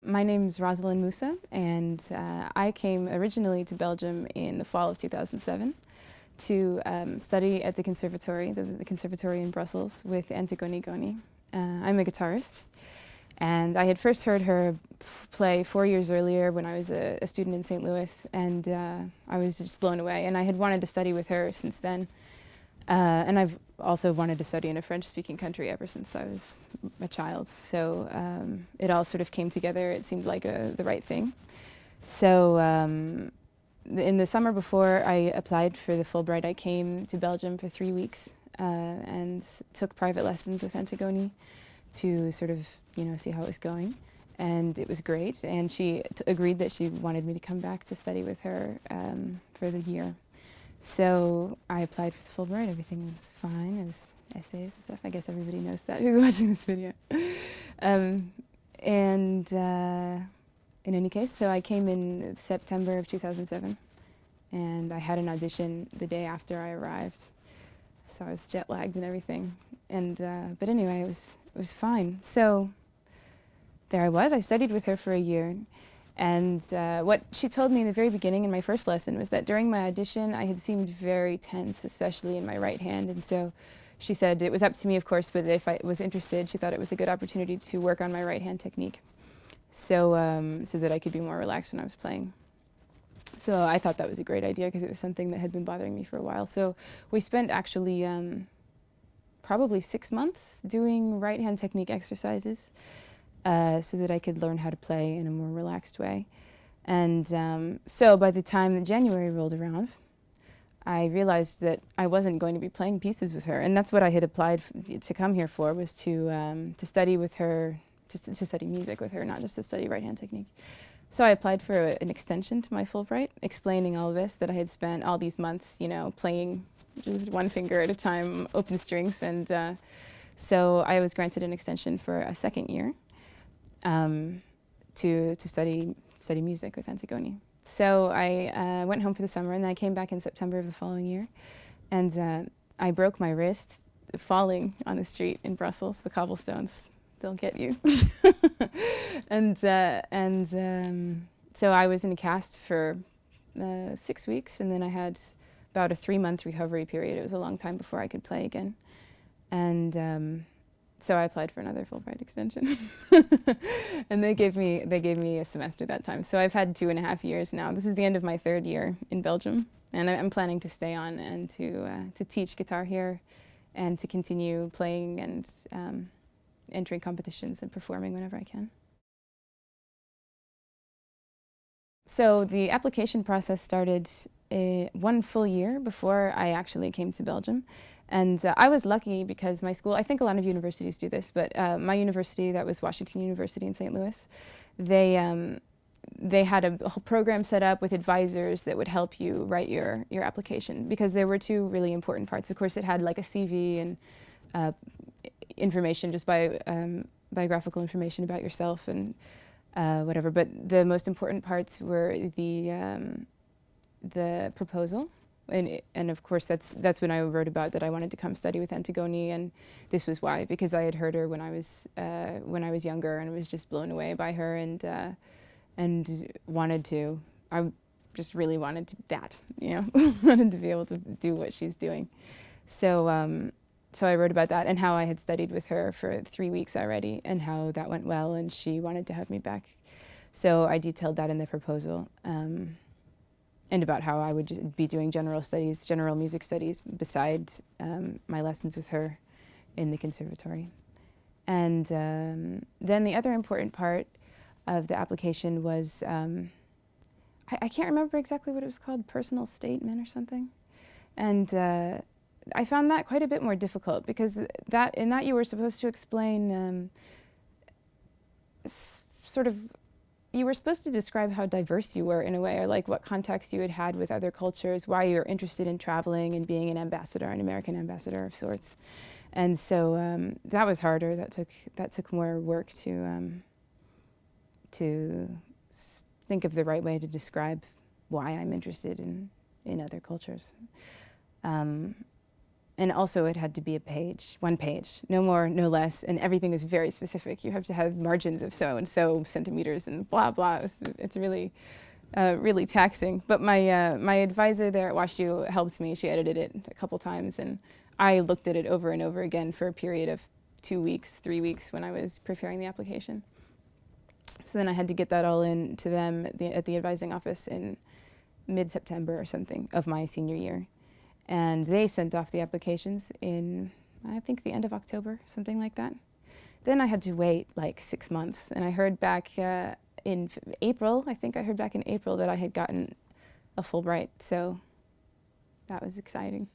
My name's Rosalind Moussa, and I came originally to Belgium in the fall of 2007 to study at the conservatory, the conservatory in Brussels, with Antigone Goni. I'm a guitarist, and I had first heard her play 4 years earlier when I was a student in St. Louis, and I was just blown away. And I had wanted to study with her since then. And I've also wanted to study in a French-speaking country ever since I was a child. So it all sort of came together. It seemed like the right thing. So in the summer before I applied for the Fulbright, I came to Belgium for 3 weeks and took private lessons with Antigone to sort of, see how it was going. And it was great. And she agreed that she wanted me to come back to study with her for the year. So I applied for the Fulbright. Everything was fine. It was essays and stuff. I guess everybody knows that who's watching this video. In any case, so I came in September of 2007, and I had an audition the day after I arrived. So I was jet lagged and everything. And but anyway, it was fine. So there I was. I studied with her for a year. And what she told me in the very beginning in my first lesson was that during my audition, I had seemed very tense, especially in my right hand. And so she said it was up to me, of course, but if I was interested, she thought it was a good opportunity to work on my right hand technique so that I could be more relaxed when I was playing. So I thought that was a great idea because it was something that had been bothering me for a while. So we spent actually probably 6 months doing right hand technique exercises. So that I could learn how to play in a more relaxed way. And so by the time that January rolled around, I realized that I wasn't going to be playing pieces with her. And that's what I had applied to come here for, was to study with her, to study music with her, not just to study right-hand technique. So I applied for an extension to my Fulbright, explaining all this, that I had spent all these months, playing just one finger at a time, open strings. And so I was granted an extension for a second year. To study music with Antigone. So I went home for the summer, and then I came back in September of the following year, and I broke my wrist falling on the street in Brussels. The cobblestones, they'll get you. and so I was in a cast for 6 weeks, and then I had about a 3-month recovery period. It was a long time before I could play again, and so I applied for another Fulbright extension, and they gave me a semester that time. So I've had 2.5 years now. This is the end of my 3rd year in Belgium, and I'm planning to stay on and to teach guitar here, and to continue playing and entering competitions and performing whenever I can. So the application process started 1 full year before I actually came to Belgium. And I was lucky because my school, I think a lot of universities do this, but my university, that was Washington University in St. Louis, they had a whole program set up with advisors that would help you write your application, because there were 2 really important parts. Of course, it had like a CV and information, just biographical information about yourself and whatever. But the most important parts were the proposal. And of course, that's when I wrote about that I wanted to come study with Antigone, and this was why, because I had heard her when I was younger, and was just blown away by her, and I just really wanted that, wanted to be able to do what she's doing. So so I wrote about that, and how I had studied with her for 3 weeks already, and how that went well, and she wanted to have me back. So I detailed that in the proposal. And about how I would just be doing general music studies, besides my lessons with her in the conservatory. And then the other important part of the application was, I can't remember exactly what it was called, personal statement or something. And I found that quite a bit more difficult, because in that you were supposed to explain you were supposed to describe how diverse you were in a way, or like what contacts you had had with other cultures, why you're interested in traveling and being an ambassador, an American ambassador of sorts. And so that was harder. That took more work to think of the right way to describe why I'm interested in other cultures. And also it had to be a page, one page, no more, no less, and everything is very specific. You have to have margins of so and so centimeters and blah, blah. It's really, really taxing. But my advisor there at WashU helped me. She edited it a couple times, and I looked at it over and over again for a period of 2 weeks, 3 weeks when I was preparing the application. So then I had to get that all in to them at the advising office in mid-September or something of my senior year. And they sent off the applications in, I think, the end of October, something like that. Then I had to wait like 6 months, and I heard back in April, I think I heard back in April that I had gotten a Fulbright, so that was exciting.